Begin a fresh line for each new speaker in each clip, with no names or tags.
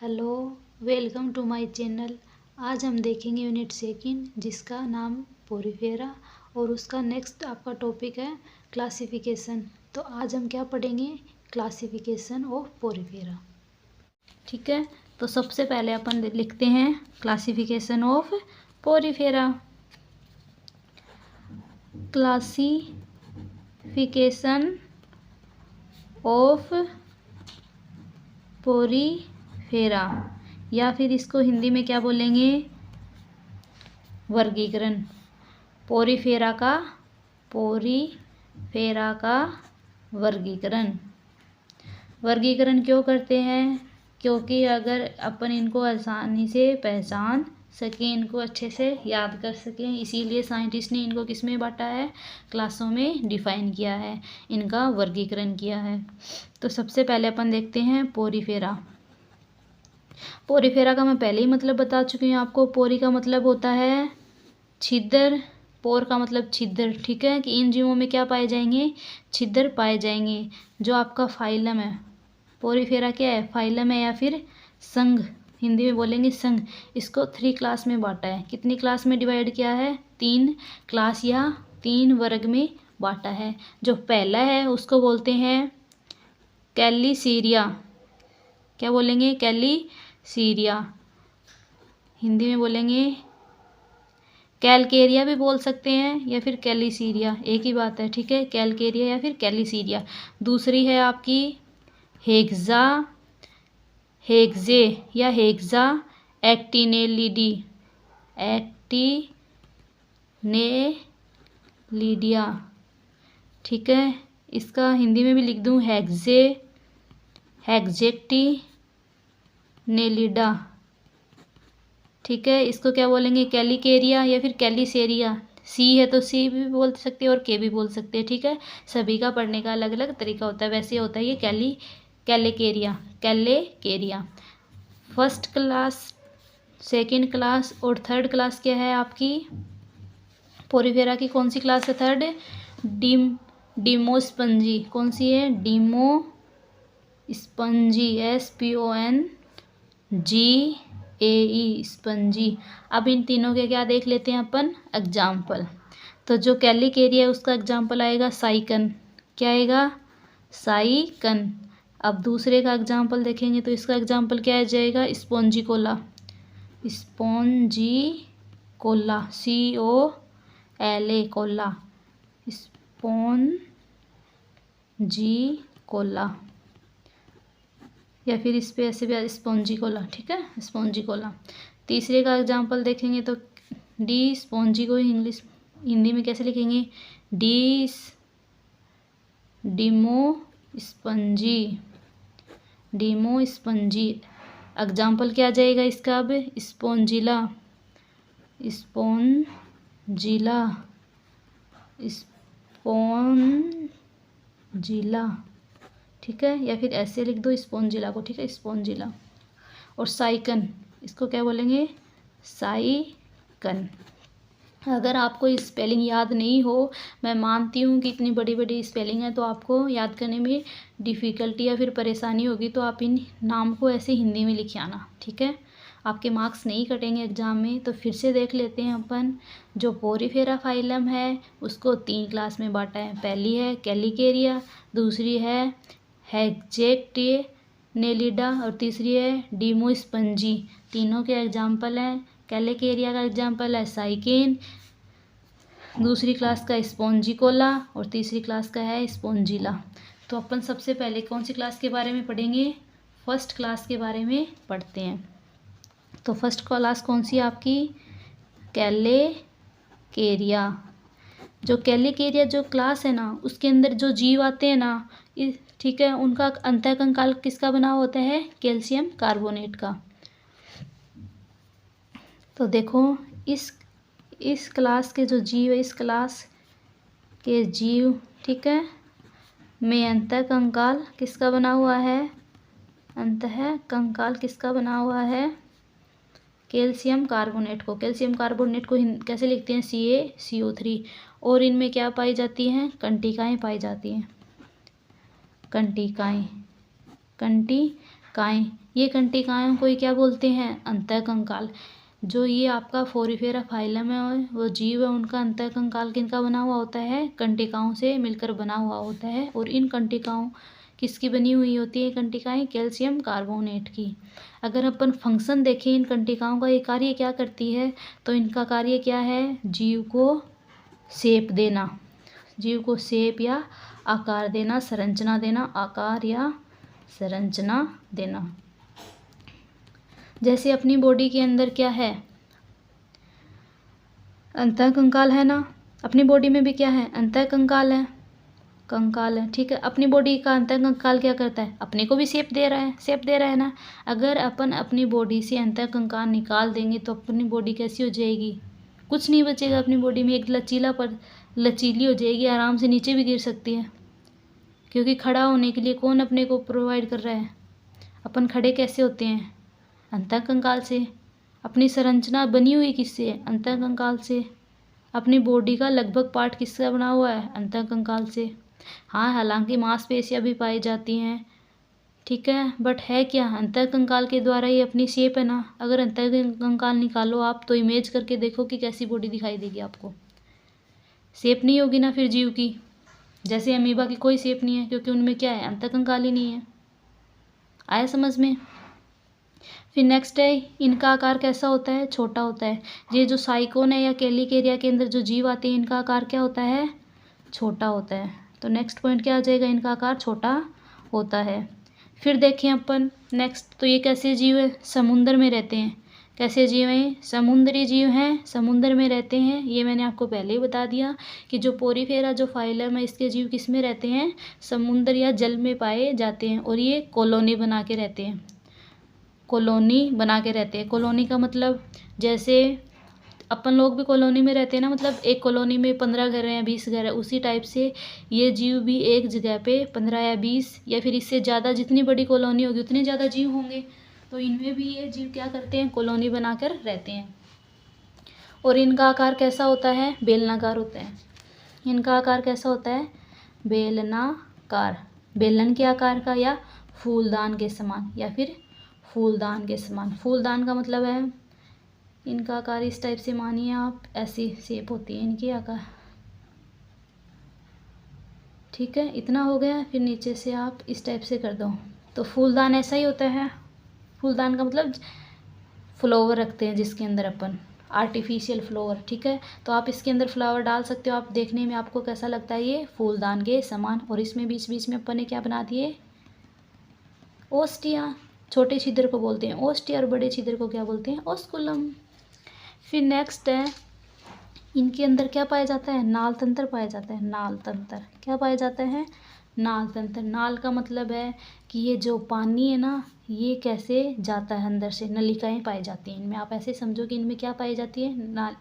Hello, welcome to my channel. आज हम देखेंगे यूनिट सेकंड जिसका नाम पोरीफेरा और उसका नेक्स्ट आपका टॉपिक है क्लासिफिकेशन। तो आज हम क्या पढ़ेंगे? Classification of Porifera. ठीक है, तो सबसे पहले अपन लिखते हैं classification of Porifera. Classification of Porifera, या फिर इसको हिंदी में क्या बोलेंगे? वर्गीकरण। पोरीफेरा का वर्गीकरण। वर्गीकरण क्यों करते हैं? क्योंकि अगर अपन इनको आसानी से पहचान सकें, इनको अच्छे से याद कर सकें, इसीलिए साइंटिस्ट ने इनको किस में बांटा है? क्लासों में डिफाइन किया है, इनका वर्गीकरण किया है। तो सबसे पहले अपन देखते हैं पोरीफेरा। पोरीफेरा का मैं पहले ही मतलब बता चुकी हूँ आपको। पोरी का मतलब होता है छिद्र, पोर का मतलब छिद्र। ठीक है, कि इन जीवों में क्या पाए जाएंगे? छिद्र पाए जाएंगे। जो आपका फाइलम है, पोरीफेरा क्या है? फाइलम है या फिर संघ, हिंदी में बोलेंगे संघ। इसको 3 क्लास में बांटा है। कितनी क्लास में डिवाइड किया है? 3 क्लास या 3 वर्ग में बांटा है। जो पहला है उसको बोलते हैं कैलिसीरिया। क्या बोलेंगे? कैलिसीरिया। हिंदी में बोलेंगे कैलकेरिया भी बोल सकते हैं या फिर कैलिसीरिया, एक ही बात है। ठीक है, कैलकेरिया या फिर कैलिसीरिया। दूसरी है आपकी हेक्जे या हेक्सा एक्टिनेलिडी, एक्टिनेलिडिया। ठीक है, इसका हिंदी में भी लिख दूं हेक्जेक्टिनेलिडा। ठीक है, इसको क्या बोलेंगे? कैलिकेरिया या फिर कैलिसेरिया। सी है तो सी भी बोल सकते हैं और के भी बोल सकते हैं। ठीक है, सभी का पढ़ने का अलग अलग तरीका होता है। वैसे होता है ये कैलेकेरिया। फर्स्ट क्लास, सेकंड क्लास और थर्ड क्लास क्या है आपकी? पोरीफेरा की कौन सी क्लास है? थर्ड, डीमोस्पंजी। कौन सी है? डीमोस्पंजी, SPONGAE, स्पंजी। अब इन तीनों के क्या देख लेते हैं अपन? एग्जाम्पल। तो जो कैलिकेरिया है उसका एग्जाम्पल आएगा साइकन। क्या आएगा? साइकन। अब दूसरे का एग्जाम्पल देखेंगे तो इसका एग्जाम्पल क्या आ जाएगा? स्पॉन्जिकोला। COLA, कोला, स्पॉन्जिकोला, या फिर इस पे ऐसे भी स्पॉन्जिकोला। ठीक है, स्पॉन्जिकोला। तीसरे का एग्जाम्पल देखेंगे तो डी स्पॉन्जी को हिंदी में कैसे लिखेंगे? डीमोस्पंजी। एग्जाम्पल क्या आ जाएगा इसका? अब स्पॉन्जिला। ठीक है, या फिर ऐसे लिख दो स्पॉन्जिला को। ठीक है, स्पॉन्जिला। और साइकन, इसको क्या बोलेंगे? साइकन। अगर आपको स्पेलिंग याद नहीं हो, मैं मानती हूँ कि इतनी बड़ी बड़ी स्पेलिंग है तो आपको याद करने में डिफ़िकल्टी या फिर परेशानी होगी, तो आप इन नाम को ऐसे हिंदी में लिख आना। ठीक है, आपके मार्क्स नहीं कटेंगे एग्जाम में। तो फिर से देख लेते हैं अपन। जो पोरीफेरा फाइलम है उसको 3 क्लास में बांटा है। पहली है कैलिकेरिया, दूसरी है हेक्जेक्टिनेलिडा और तीसरी है डीमोस्पंजी। तीनों के एग्जाम्पल हैं। कैलिकेरिया का एग्जाम्पल है साइकिन, दूसरी क्लास का स्पॉन्जिकोला और तीसरी क्लास का है स्पॉन्जिला। तो अपन सबसे पहले कौन सी क्लास के बारे में पढ़ेंगे? फर्स्ट क्लास के बारे में पढ़ते हैं। तो फर्स्ट क्लास कौन सी है आपकी? कैलिकेरिया। जो कैलिकेरिया जो क्लास है ना, उसके अंदर जो जीव आते हैं ना, ठीक है, उनका अंतःकंकाल किसका बना होता है? कैल्शियम कार्बोनेट का। तो देखो, इस क्लास के जो जीव है, इस क्लास के जीव, ठीक है, में अंतःकंकाल किसका बना हुआ है? अंतःकंकाल किसका बना हुआ है? कैल्शियम कार्बोनेट को। कैल्शियम कार्बोनेट को कैसे लिखते हैं? CaCO3। और इनमें क्या पाई जाती हैं? कंटिकाएँ पाई जाती हैं। कंटिकाएँ ये कंटिकाओं को क्या बोलते हैं? अंतःकंकाल। जो ये आपका फोरिफेरा फाइलम है, वो जीव है, उनका अंतःकंकाल किनका बना हुआ होता है? कंटिकाओं से मिलकर बना हुआ होता है। और इन कंटिकाओं किसकी बनी हुई होती है कंटिकाएं? कैल्शियम कार्बोनेट की। अगर अपन फंक्शन देखें इन कंटिकाओं का, ये कार्य क्या करती है, तो इनका कार्य क्या है? जीव को शेप देना, जीव को शेप या आकार देना, संरचना देना, आकार या संरचना देना। जैसे अपनी बॉडी के अंदर क्या है? अंतःकंकाल है ना, अपनी बॉडी में भी क्या है? अंतःकंकाल है, कंकाल है, ठीक है। अपनी बॉडी का अंतःकंकाल क्या करता है? अपने को भी शेप दे रहा है, शेप दे रहा है ना। अगर अपन अपनी बॉडी से अंतःकंकाल निकाल देंगे तो अपनी बॉडी कैसी हो जाएगी? कुछ नहीं बचेगा अपनी बॉडी में, एक लचीली हो जाएगी, आराम से नीचे भी गिर सकती है। क्योंकि खड़ा होने के लिए कौन अपने को प्रोवाइड कर रहा है? अपन खड़े कैसे होते हैं? अंतःकंकाल से। अपनी संरचना बनी हुई किससे? अंतःकंकाल से। अपनी बॉडी का लगभग पार्ट किससे बना हुआ है? अंतःकंकाल से। हाँ, हालांकि मांसपेशियां भी पाई जाती हैं, ठीक है, बट है क्या? अंतःकंकाल के द्वारा ही अपनी शेप है ना। अगर अंतःकंकाल निकालो आप तो इमेज करके देखो कि कैसी बॉडी दिखाई देगी आपको। शेप नहीं होगी ना फिर जीव की। जैसे अमीबा की कोई शेप नहीं है, क्योंकि उनमें क्या है? अंतःकंकाल ही नहीं है। आया समझ में? फिर नेक्स्ट है, इनका आकार कैसा होता है? छोटा होता है। ये जो साइकोन है या कैलिकेरिया के अंदर जो जीव आते हैं, इनका आकार क्या होता है? छोटा होता है। तो नेक्स्ट पॉइंट क्या आ जाएगा? इनका आकार छोटा होता है। फिर देखें अपन नेक्स्ट, तो ये कैसे जीव है? समुद्र में रहते हैं। कैसे जीव हैं? समुद्री जीव हैं, समुद्र में रहते हैं। ये मैंने आपको पहले ही बता दिया कि जो पोरीफेरा जो फाइलम है, इसके जीव किस में रहते हैं? समुद्र या जल में पाए जाते हैं। और ये कॉलोनी बना के रहते हैं, कॉलोनी बना के रहते हैं। कॉलोनी का मतलब जैसे अपन लोग भी कॉलोनी में रहते हैं ना, मतलब एक कॉलोनी में 15 घर हैं, 20 घर है, उसी टाइप से ये जीव भी एक जगह पे 15 या 20 या फिर इससे ज़्यादा, जितनी बड़ी कॉलोनी होगी उतने ज़्यादा जीव होंगे। तो इनमें भी ये जीव क्या करते हैं? कॉलोनी बनाकर रहते हैं। और इनका आकार कैसा होता है? बेलनाकार होता है। इनका आकार कैसा होता है? बेलनाकार, बेलन के आकार का, या फूलदान के समान, या फिर फूलदान के समान। फूलदान का मतलब है इनका आकार इस टाइप से, मानिए आप, ऐसी शेप होती है इनकी आकार, ठीक है। इतना हो गया। फिर नीचे से आप इस टाइप से कर दो तो फूलदान ऐसा ही होता है। फूलदान का मतलब फ्लावर रखते हैं जिसके अंदर अपन, आर्टिफिशियल फ्लावर, ठीक है। तो आप इसके अंदर फ्लावर डाल सकते हो। आप देखने में आपको कैसा लगता है? ये फूलदान के समान। और इसमें बीच बीच में अपन ने क्या बना दिए? ओस्टिया। छोटे छिद्र को बोलते हैं ओस्टिया और बड़े छिद्र को क्या बोलते हैं? ओस्कुलम। फिर नेक्स्ट है, इनके अंदर क्या पाया जाता है? नाल तंत्र पाया जाता है। नाल तंत्र क्या पाया जाता है? नाल तंत्र। नाल का मतलब है कि ये जो पानी है ना, ये कैसे जाता है अंदर से, नलिकाएं पाई जाती हैं इनमें। आप ऐसे समझो कि इनमें क्या पाई जाती है?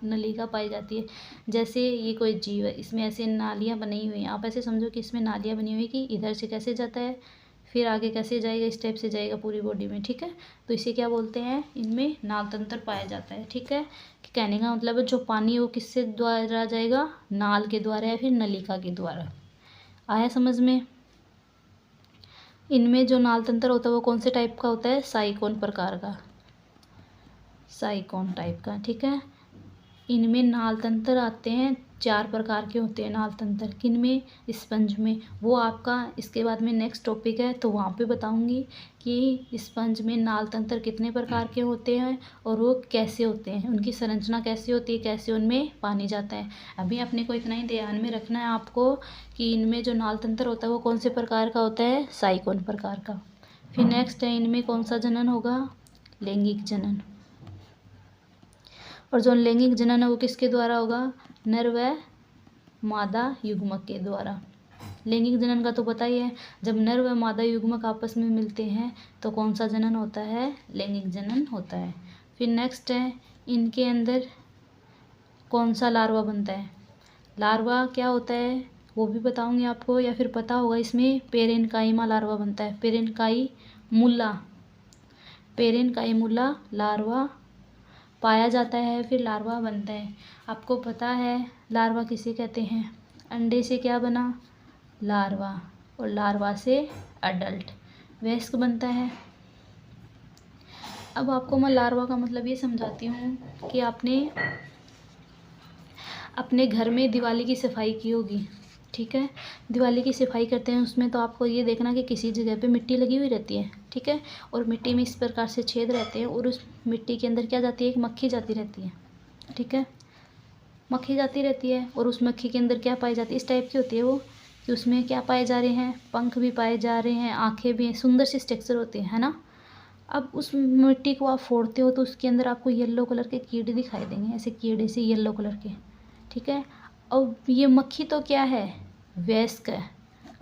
नलिका पाई जाती है। जैसे ये कोई जीव है, इसमें ऐसे नालियाँ बनी हुई हैं। आप ऐसे समझो कि इसमें नालियाँ बनी हुई कि इधर से कैसे जाता है, फिर आगे कैसे जाएगा, इस टाइप से जाएगा पूरी बॉडी में, ठीक है। तो इसे क्या बोलते हैं? इनमें नाल तंत्र पाया जाता है, ठीक है। कहने का मतलब है जो पानी है वो किससे द्वारा जाएगा? नाल के द्वारा या फिर नलिका के द्वारा। आया समझ में? इनमें जो नाल तंत्र होता है वो कौन से टाइप का होता है? साइकोन प्रकार का, साइकोन टाइप का, ठीक है। इनमें नाल तंत्र आते हैं, 4 प्रकार के होते हैं नाल तंत्र। किन में? स्पंज में। वो आपका इसके बाद में नेक्स्ट टॉपिक है, तो वहाँ पे बताऊँगी कि स्पंज में नाल तंत्र कितने प्रकार के होते हैं और वो कैसे होते हैं, उनकी संरचना कैसी होती है, कैसे उनमें पानी जाता है। अभी अपने को इतना ही ध्यान में रखना है आपको कि इनमें जो नाल तंत्र होता है वो कौन से प्रकार का होता है? साइकोन प्रकार का। फिर नेक्स्ट है, इनमें कौन सा जनन होगा? लैंगिक जनन। और जो लैंगिक जनन है वो किसके द्वारा होगा? नर व मादा युग्मक के द्वारा। लैंगिक जनन का तो पता ही है, जब नर व मादा युग्मक आपस में मिलते हैं तो कौन सा जनन होता है? लैंगिक जनन होता है। फिर नेक्स्ट है, इनके अंदर कौन सा लार्वा बनता है? लार्वा क्या होता है वो भी बताऊंगी आपको, या फिर पता होगा, इसमें पेरेनकाइमा लार्वा बनता है। पेरेनकाइमुला लार्वा पाया जाता है, फिर लार्वा बनता है। आपको पता है लार्वा किसे कहते हैं? अंडे से क्या बना? लार्वा। और लार्वा से अडल्ट वयस्क बनता है। अब आपको मैं लार्वा का मतलब ये समझाती हूँ कि आपने अपने घर में दिवाली की सफाई की होगी, ठीक है। दिवाली की सफाई करते हैं उसमें तो आपको ये देखना कि किसी जगह पे मिट्टी लगी हुई रहती है, ठीक है। और मिट्टी में इस प्रकार से छेद रहते हैं और उस मिट्टी के अंदर क्या जाती है, एक मक्खी जाती रहती है, ठीक है। मक्खी जाती रहती है और उस मक्खी के अंदर क्या पाई जाती है, इस टाइप की होती है वो, कि उसमें क्या पाए जा रहे हैं, पंख भी पाए जा रहे हैं, आँखें भी हैं, सुंदर सी स्ट्रक्चर होती है ना। अब उस मिट्टी को आप फोड़ते हो तो उसके अंदर आपको येलो कलर के कीड़े दिखाई देंगे, ऐसे कीड़े से येलो कलर के, ठीक है। अब ये मक्खी तो क्या है, वयस्क है,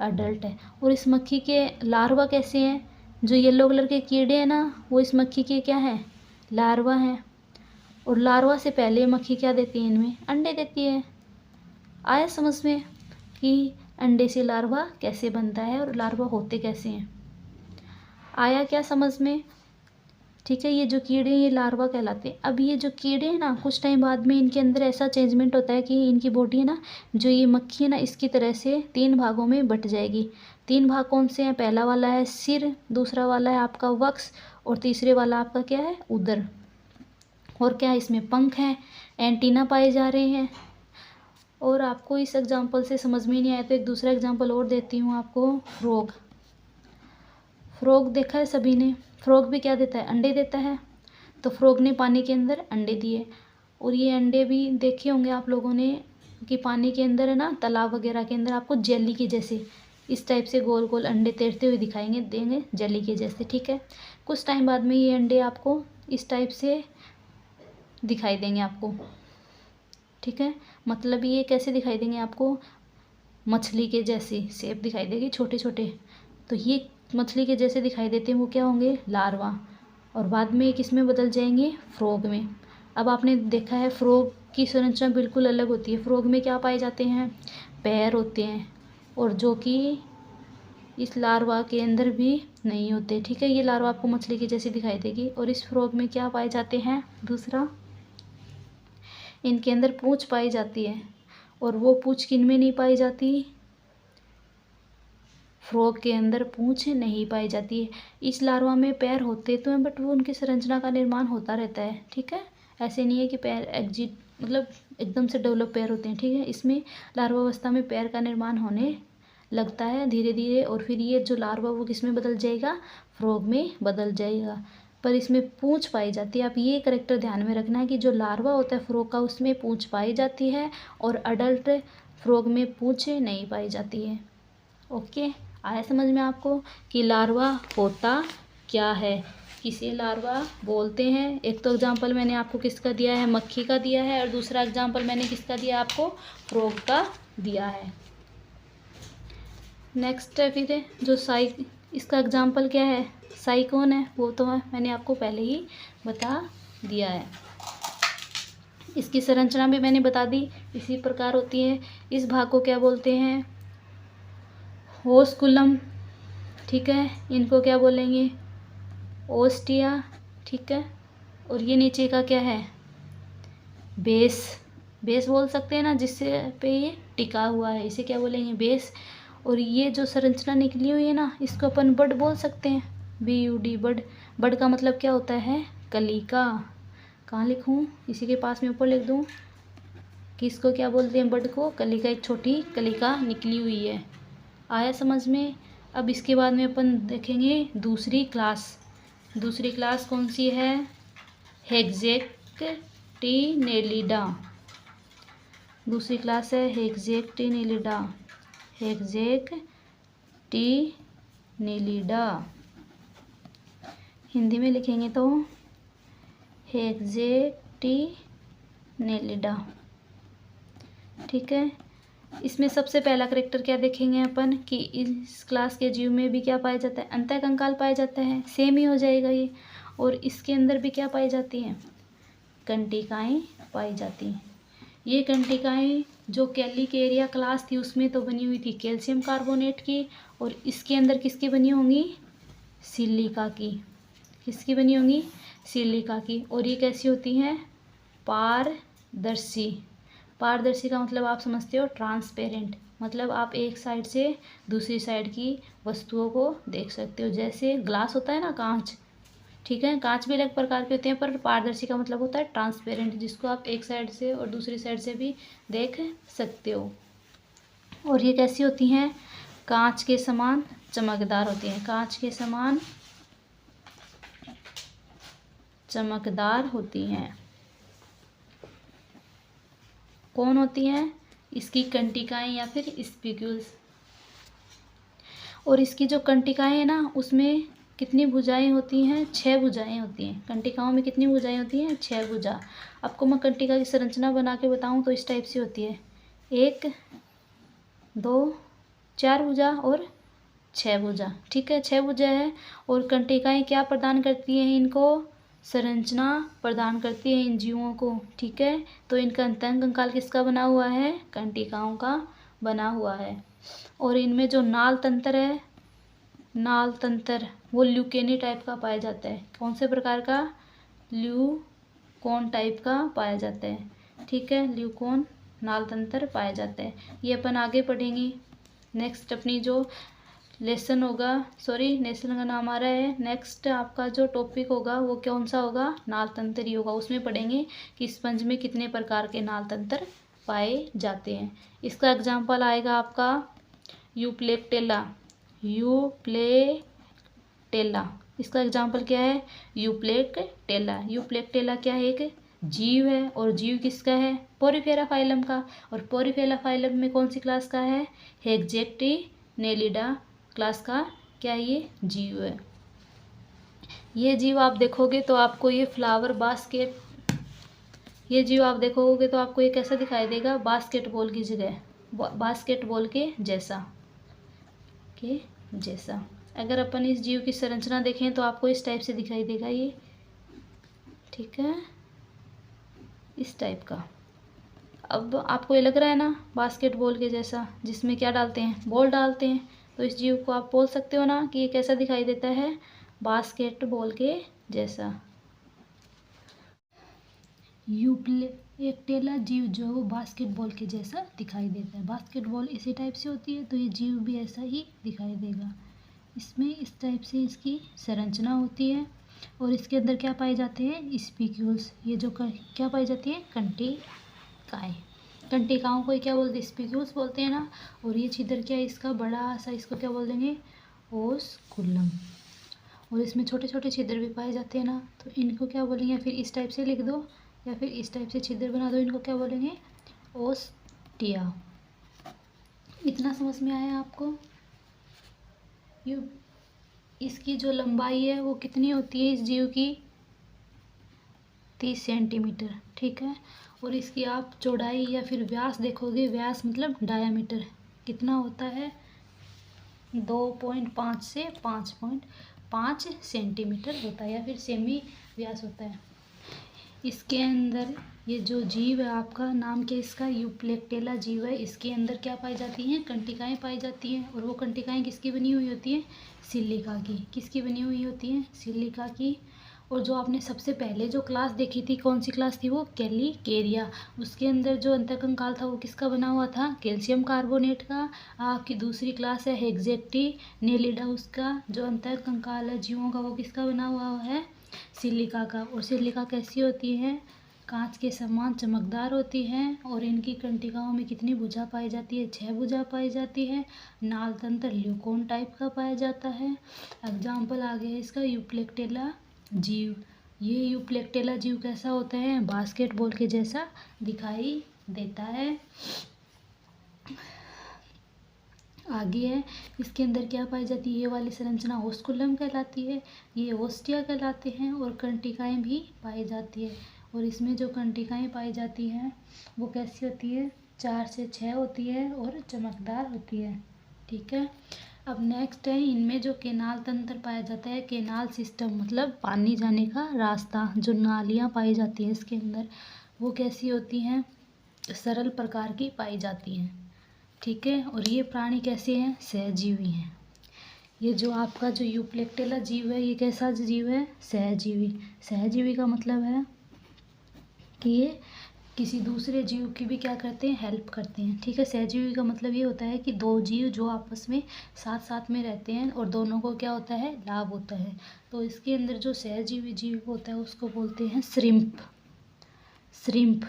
अडल्ट है। और इस मक्खी के लार्वा कैसे हैं, जो येलो कलर के कीड़े हैं ना, वो इस मक्खी के क्या हैं, लार्वा हैं। और लार्वा से पहले मक्खी क्या देती है, इनमें अंडे देती है। आया समझ में कि अंडे से लार्वा कैसे बनता है और लार्वा होते कैसे हैं, आया क्या समझ में, ठीक है। ये जो कीड़े हैं ये लार्वा कहलाते हैं। अब ये जो कीड़े हैं ना, कुछ टाइम बाद में इनके अंदर ऐसा चेंजमेंट होता है कि इनकी बॉडी है ना, जो ये मक्खी है ना, इसकी तरह से 3 भागों में बट जाएगी। 3 भाग कौन से हैं, पहला वाला है सिर, दूसरा वाला है आपका वक्ष और तीसरे वाला आपका क्या है, उदर। और क्या है, इसमें पंख हैं, एंटीना पाए जा रहे हैं। और आपको इस एग्जाम्पल से समझ में नहीं आया तो एक दूसरा एग्जाम्पल और देती हूँ आपको, फ्रॉग। फ्रॉग देखा है सभी ने, फ्रॉग भी क्या देता है, अंडे देता है। तो फ्रॉग ने पानी के अंदर अंडे दिए और ये अंडे भी देखे होंगे आप लोगों ने कि पानी के अंदर है ना, तालाब वगैरह के अंदर आपको जेली के जैसे इस टाइप से गोल गोल अंडे तैरते हुए दिखाएंगे देंगे, जेली के जैसे, ठीक है। कुछ टाइम बाद में ये अंडे आपको इस टाइप से दिखाई देंगे आपको, ठीक है। मतलब ये कैसे दिखाई देंगे आपको, मछली के जैसी शेप दिखाई देगी, छोटे छोटे। तो ये मछली के जैसे दिखाई देते हैं, वो क्या होंगे, लार्वा। और बाद में किस में बदल जाएंगे, फ्रॉग में। अब आपने देखा है फ्रॉग की संरचना बिल्कुल अलग होती है। फ्रॉग में क्या पाए जाते हैं, पैर होते हैं, और जो कि इस लार्वा के अंदर भी नहीं होते, ठीक है। ये लार्वा आपको मछली की जैसी दिखाई देगी। और इस फ्रॉग में क्या पाए जाते हैं, दूसरा, इनके अंदर पूंछ पाई जाती है। और वो पूंछ किन में नहीं पाई जाती, फ्रॉग के अंदर पूंछ नहीं पाई जाती है। इस लार्वा में पैर होते तो हैं बट वो उनकी संरचना का निर्माण होता रहता है, ठीक है। ऐसे नहीं है कि पैर एग्जिट मतलब एकदम से डेवलप पैर होते हैं, ठीक है। इसमें लार्वा अवस्था में पैर का निर्माण होने लगता है धीरे धीरे। और फिर ये जो लार्वा वो किस में बदल जाएगा, फ्रॉग में बदल जाएगा। पर इसमें पूंछ पाई जाती है। आप ये करेक्टर ध्यान में रखना है कि जो लार्वा होता है फ्रॉग का उसमें पूंछ पाई जाती है और अडल्ट फ्रॉग में पूंछ नहीं पाई जाती है। ओके, आया समझ में आपको कि लार्वा होता क्या है, किसे लार्वा बोलते हैं। एक तो एग्जांपल मैंने आपको किसका दिया है, मक्खी का दिया है। और दूसरा एग्जांपल मैंने किसका दिया आपको, फ्रॉग का दिया है। नेक्स्ट है फिर जो इसका एग्जांपल क्या है, साई कौन है, वो तो मैंने आपको पहले ही बता दिया है। इसकी संरचना भी मैंने बता दी, इसी प्रकार होती है। इस भाग को क्या बोलते हैं, ओस्कुलम, ठीक है। इनको क्या बोलेंगे, ओस्टिया, ठीक है। और ये नीचे का क्या है, बेस, बेस बोल सकते हैं ना, जिससे पे ये टिका हुआ है, इसे क्या बोलेंगे, बेस। और ये जो संरचना निकली हुई है ना, इसको अपन बड बोल सकते हैं, BUD, बड। बड का मतलब क्या होता है, कलिका। कहाँ लिखूँ, इसी के पास में ऊपर लिख दूँ कि इसको क्या बोलते हैं, बड को, कलिका, एक छोटी कलिका निकली हुई है। आया समझ में। अब इसके बाद में अपन देखेंगे दूसरी क्लास। दूसरी क्लास कौन सी है, हेक्सेक्टिनेलिडा। दूसरी क्लास है हेक्सेक्टिनेलिडा, हेक्सेक्टिनेलिडा। हिंदी में लिखेंगे तो हेक्सेक्टिनेलिडा, ठीक है। इसमें सबसे पहला करेक्टर क्या देखेंगे अपन कि इस क्लास के जीव में भी क्या पाया जाता है, अंतःकंकाल पाया जाता है, सेम ही हो जाएगा ये। और इसके अंदर भी क्या पाई जाती हैं, कंटिकाएँ पाई जाती हैं। ये कंटिकाएँ जो कैलिकेरिया क्लास थी उसमें तो बनी हुई थी कैल्शियम कार्बोनेट की, और इसके अंदर किसकी बनी होंगी, सिलिका की। किसकी बनी होंगी, सिलिका की। और ये कैसी होती हैं, पारदर्शी। पारदर्शी का मतलब आप समझते हो, ट्रांसपेरेंट, मतलब आप एक साइड से दूसरी साइड की वस्तुओं को देख सकते हो, जैसे ग्लास होता है ना, कांच, ठीक है। कांच भी अलग प्रकार के होते हैं, पर पारदर्शी का मतलब होता है ट्रांसपेरेंट, जिसको आप एक साइड से और दूसरी साइड से भी देख सकते हो। और ये कैसी होती हैं? कांच के समान चमकदार होती हैं। कांच के समान चमकदार होती हैं। कौन होती हैं? इसकी कंटिकाएं या फिर स्पिक्यूल्स। और इसकी जो कंटिकाएं हैं ना, उसमें कितनी भुजाएं होती हैं? 6 भुजाएं होती हैं। कंटिकाओं में कितनी भुजाएं होती हैं? 6 भुजा। आपको मैं कंटिका की संरचना बना के बताऊं तो इस टाइप से होती है, 1 2 4 भुजा और 6 भुजा। ठीक है, 6 भुजा है। और कंटिकाएं क्या प्रदान करती हैं? इनको संरचना प्रदान करती है इन जीवों को। ठीक है, तो इनका अंतःंग कंकाल किसका बना हुआ है? कंटिकाओं का बना हुआ है। और इनमें जो नाल तंत्र है, नाल तंत्र, वो ल्यूकेनी टाइप का पाया जाता है। कौन से प्रकार का? ल्यूकोन टाइप का पाया जाता है। ठीक है, ल्यूकोन नाल तंत्र पाया जाता है। ये अपन आगे पढ़ेंगे। नेक्स्ट अपनी जो लेसन होगा, सॉरी लेसन का नाम आ रहा है, नेक्स्ट आपका जो टॉपिक होगा वो कौन सा होगा? नाल तंत्र ही होगा। उसमें पढ़ेंगे कि स्पंज में कितने प्रकार के नाल तंत्र पाए जाते हैं। इसका एग्जाम्पल आएगा आपका यूप्लेक्टेला। यूप्लेक्टेला, इसका एग्जाम्पल क्या है? यूप्लेक्टेला। यूप्लेक्टेला क्या है? एक जीव है। और जीव किसका है? पोरीफेरा फाइलम का। और पोरीफेरा फाइलम में कौन सी क्लास का है? हेक्जेक्टिनेलिडा क्लास का क्या ये जीव है। ये जीव आप देखोगे तो आपको ये फ्लावर बास्केट, ये जीव आप देखोगे तो आपको ये कैसा दिखाई देगा? बास्केटबॉल की जगह, बास्केटबॉल के जैसा, अगर अपन इस जीव की संरचना देखें तो आपको इस टाइप से दिखाई देगा ये। ठीक है, इस टाइप का। अब आपको ये लग रहा है ना बास्केटबॉल के जैसा, जिसमें क्या डालते हैं? बॉल डालते हैं। तो इस जीव को आप बोल सकते हो ना कि ये कैसा दिखाई देता है? बास्केटबॉल के जैसा। यूप्लेक्टेला जीव जो है वो बास्केटबॉल के जैसा दिखाई देता है। बास्केटबॉल इसी टाइप से होती है, तो ये जीव भी ऐसा ही दिखाई देगा। इसमें इस टाइप से इसकी संरचना होती है। और इसके अंदर क्या पाए जाते हैं? स्पिक्यूल्स। ये जो क्या पाई जाती है? कंटिकाएं। कंटिकाओं को क्या बोलते हैं? स्पिक्यूल्स बोलते हैं ना। और ये छिद्र क्या है इसका? बड़ा सा, इसको क्या बोल देंगे? ओस्कुलम। और इसमें छोटे छोटे छिद्र भी पाए जाते हैं ना, तो इनको क्या बोलेंगे? फिर इस टाइप से लिख दो या फिर इस टाइप से छिद्र बना दो, इनको क्या बोलेंगे? ओस्टिया। इतना समझ में आया आपको? इसकी जो लंबाई है वो कितनी होती है इस जीव की? 30 सेंटीमीटर। ठीक है, और इसकी आप चौड़ाई या फिर व्यास देखोगे, व्यास मतलब डायामीटर कितना होता है? 2.5 से 5.5 सेंटीमीटर होता है, या फिर सेमी व्यास होता है। इसके अंदर ये जो जीव है आपका, नाम क्या इसका? यूप्लेक्टेला जीव है। इसके अंदर क्या पाई जाती हैं? कंटिकाएं पाई जाती हैं। और वो कंटिकाएं किसकी बनी हुई होती हैं? सिलिका की। किसकी बनी हुई होती हैं? सिलिका की। और जो आपने सबसे पहले जो क्लास देखी थी, कौन सी क्लास थी वो? कैलिकेरिया। उसके अंदर जो अंतःकंकाल था वो किसका बना हुआ था? कैल्शियम कार्बोनेट का। आपकी दूसरी क्लास है हेक्जेक्टिनेलिडा, उसका जो अंतःकंकाल है जीवों का वो किसका बना हुआ है? सिलिका का। और सिलिका कैसी होती है? कांच के समान चमकदार होती हैं। और इनकी कंटिकाओं में कितनी भुजा पाई जाती है? 6 भुजा पाई जाती है। नाल तंत्र ल्यूकोन टाइप का पाया जाता है। एग्जाम्पल आ गया इसका यूप्लेक्टेला जीव। ये यूप्लेक्टेला जीव कैसा होता है? बास्केटबॉल के जैसा दिखाई देता है। आगे है, इसके अंदर क्या पाई जाती है? ये वाली संरचना ओस्कुलम कहलाती है, ये ओस्टिया कहलाते हैं। और कंटिकाएं भी पाई जाती है। और इसमें जो कंटिकाएं पाई जाती हैं वो कैसी होती है? 4 से 6 होती है और चमकदार होती है। ठीक है, अब नेक्स्ट है, इनमें जो केनाल तंत्र पाया जाता है, केनाल सिस्टम मतलब पानी जाने का रास्ता, जो नालियाँ पाई जाती हैं इसके अंदर, वो कैसी होती हैं? सरल प्रकार की पाई जाती हैं। ठीक है, और ये प्राणी कैसे हैं? सहजीवी हैं। ये जो आपका जो यूप्लेक्टेला जीव है, ये कैसा जीव है? सहजीवी। सहजीवी का मतलब है कि ये किसी दूसरे जीव की भी क्या करते हैं, हेल्प करते हैं। ठीक है, सहजीवी का मतलब ये होता है कि दो जीव जो आपस में साथ साथ में रहते हैं और दोनों को क्या होता है, लाभ होता है। तो इसके अंदर जो सहजीवी जीव होता है उसको बोलते हैं श्रिम्प। श्रिम्प,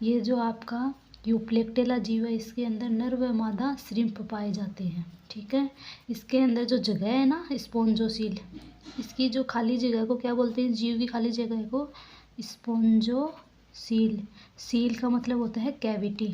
ये जो आपका यूप्लेक्टेला जीव है इसके अंदर नर व मादा श्रिम्प पाए जाते हैं। ठीक है, इसके अंदर जो जगह है ना स्पोंजोसील, इसकी जो खाली जगह को क्या बोलते हैं, जीव की खाली जगह को स्पोंजोसील। सील का मतलब होता है कैविटी।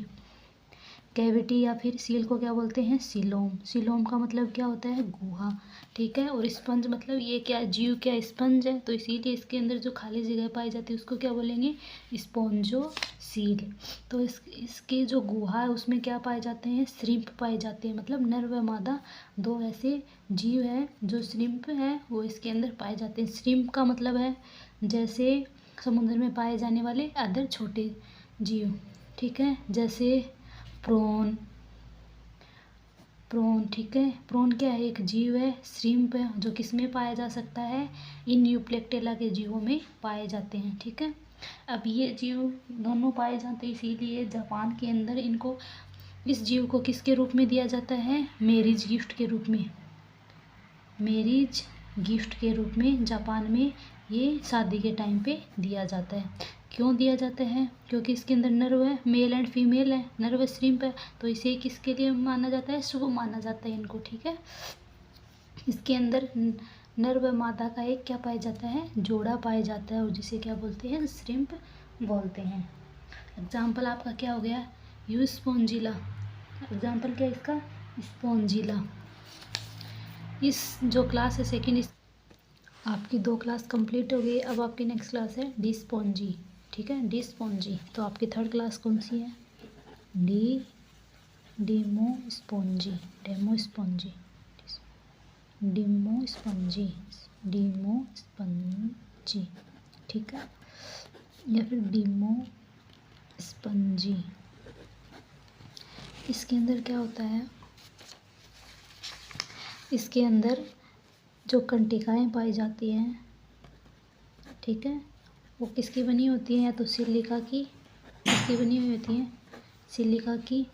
कैविटी या फिर सील को क्या बोलते हैं, सिलोम। सिलोम का मतलब क्या होता है, गुहा। ठीक है, और स्पंज मतलब ये क्या जीव, क्या स्पंज है, तो इसीलिए इसके अंदर जो खाली जगह पाई जाती है उसको क्या बोलेंगे, स्पोंजोसील। तो इसकी जो गुहा है उसमें क्या पाए जाते हैं, श्रिम्प पाए जाते हैं। मतलब नर व मादा दो ऐसे जीव हैं जो श्रिम्प हैं वो इसके अंदर पाए जाते हैं। श्रिम्प का मतलब है जैसे समुद्र में पाए जाने वाले अदर छोटे जीव। ठीक है, जैसे प्रॉन। ठीक है, प्रॉन क्या है, एक जीव है। श्रिम्प है जो किस में पाया जा सकता है, इन यूप्लेक्टेला के जीवों में पाए जाते हैं। ठीक है, अब ये जीव दोनों पाए जाते हैं, इसीलिए जापान के अंदर इनको, इस जीव को किसके रूप में दिया जाता है, मैरिज गिफ्ट के रूप में। मैरिज गिफ्ट के रूप में जापान में ये शादी के टाइम पे दिया जाता है। क्यों दिया जाता है, क्योंकि इसके अंदर नर है, मेल एंड फीमेल है, नर व श्रिम्प है, तो इसे किसके लिए माना जाता है, शुभ माना जाता है इनको। ठीक है, इसके अंदर नर व मादा का एक क्या पाया जाता है, जोड़ा पाया जाता है और जिसे क्या बोलते हैं, श्रिम्प बोलते हैं। एग्जाम्पल आपका क्या हो गया, यू स्पोंजिला। एग्जाम्पल क्या है इसका, स्पोंजिला। इस जो क्लास है सेकेंड, आपकी 2 क्लास कंप्लीट हो गई। अब आपकी नेक्स्ट क्लास है डिस्पोंजी। ठीक है, डिस्पोंजी। तो आपकी 3rd क्लास कौन सी है, डेमोस्पोंजी। डेमोस्पोंजी, डेमोस्पोंजी, डेमोस्पोंजी। ठीक है, या फिर डेमोस्पोंजी। इसके अंदर क्या होता है, इसके अंदर जो कंटिकाएँ पाई जाती हैं, ठीक है, वो किसकी बनी होती हैं, या तो सिलिका की, किसकी बनी हुई होती हैं, सिलिका की।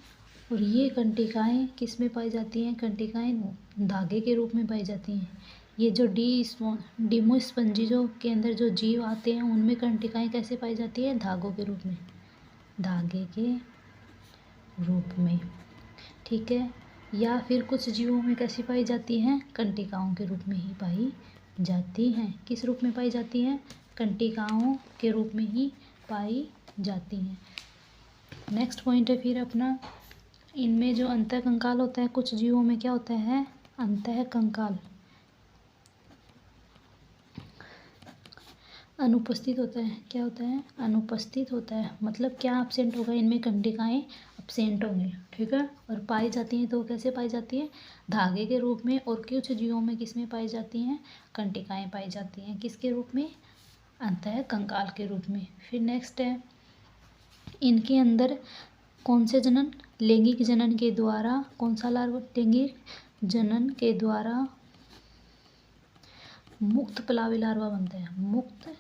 और ये कंटिकाएँ किस में पाई जाती हैं, कंटिकाएँ धागे के रूप में पाई जाती हैं। ये जो डेमोस्पोंजी जो के अंदर जो जीव आते हैं उनमें कंटिकाएँ कैसे पाई जाती है, धागों के रूप में, धागे के रूप में। ठीक है, या फिर कुछ जीवों में कैसी पाई जाती हैं, कंटिकाओं के रूप में ही पाई जाती हैं। किस रूप में पाई जाती हैं, कंटिकाओं के रूप में ही पाई जाती हैं। नेक्स्ट पॉइंट है फिर अपना, इनमें जो अंतःकंकाल होता है, कुछ जीवों में क्या होता है, अंतःकंकाल अनुपस्थित होता है। क्या होता है, अनुपस्थित होता है। मतलब क्या एब्सेंट होगा, इनमें कंटिकाएँ एब्सेंट होंगी। ठीक है, और पाई जाती हैं तो कैसे पाई जाती है, धागे के रूप में। और कुछ जीवों में किस में पाई जाती हैं, कंटिकाएँ पाई जाती हैं, किसके रूप में, अंतःकंकाल के रूप में। फिर नेक्स्ट है, इनके अंदर कौन से जनन, लैंगिक जनन के द्वारा, कौन सा लार्वा, लैंगिक जनन के द्वारा मुक्त पलावी लार्वा बनता है। मुक्त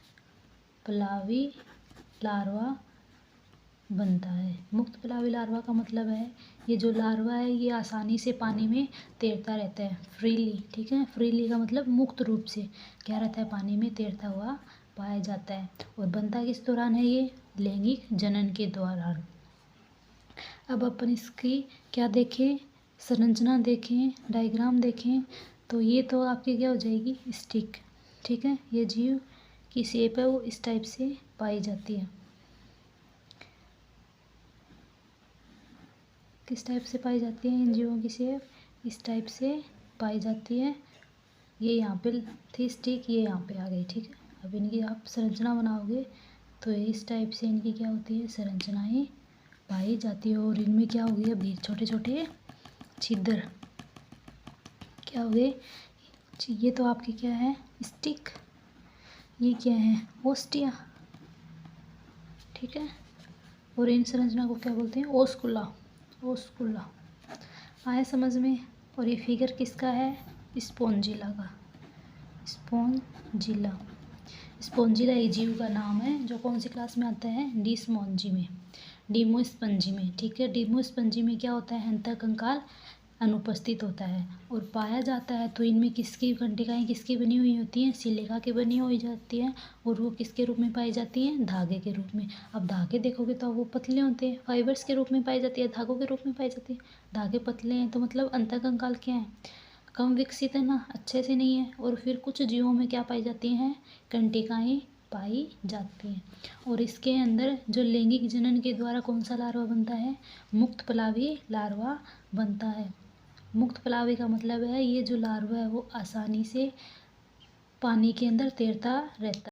पलावी लार्वा बनता है। मुक्त पलावी लार्वा का मतलब है ये जो लार्वा है ये आसानी से पानी में तैरता रहता है, फ्रीली। ठीक है, फ्रीली का मतलब मुक्त रूप से क्या रहता है, पानी में तैरता हुआ पाया जाता है। और बनता किस दौरान है ये, लैंगिक जनन के दौरान। अब अपन इसकी क्या देखें, संरचना देखें, डायग्राम देखें। तो ये तो आपकी क्या हो जाएगी, स्टिक। ठीक है, ये जीव की शेप है वो इस टाइप से पाई जाती है। किस टाइप से पाई जाती है, इन जीवों की शेप इस टाइप से पाई जाती है। ये यहाँ पे थी स्टिक, ये यहाँ पे आ गई। ठीक है, अब इनकी आप संरचना बनाओगे तो इस टाइप से इनकी क्या होती है, संरचनाएं पाई जाती है। और इनमें क्या हो गया, अभी छोटे छोटे छिद्र क्या हो गए, ये तो आपकी क्या है, स्टिक, ये क्या है, ओस्टिया। ठीक है, और इन संरचना को क्या बोलते हैं, ओस्कुला। ओस्कुला आए समझ में। और ये फिगर किसका है, स्पोंजिला का, स्पोंजिला। स्पोंजिला जीव का नाम है जो कौन सी क्लास में आता है, डिस्मोंजी में, डिमोस्पंजी में। ठीक है, डिमोस्पंजी में क्या होता है, अंतः कंकाल अनुपस्थित होता है और पाया जाता है। तो इनमें किसकी कंटिकाएँ किसकी बनी हुई होती हैं, सिलिका की बनी हुई जाती हैं और वो किसके रूप में पाई जाती हैं, धागे के रूप में। अब धागे देखोगे तो वो पतले होते हैं, फाइबर्स के रूप में पाई जाती है, धागों के रूप में पाई जाती है। धागे पतले हैं तो मतलब अंतः कंकाल क्या है, कम विकसित है ना, अच्छे से नहीं है। और फिर कुछ जीवों में क्या पाई जाती हैं, कंटिकाएँ पाई जाती हैं। और इसके अंदर जो लैंगिक जनन के द्वारा कौन सा लार्वा बनता है, मुक्त पलावी लार्वा बनता है। मुक्त पलावी का मतलब है ये जो लार्वा है वो आसानी से पानी के अंदर तैरता रहता है।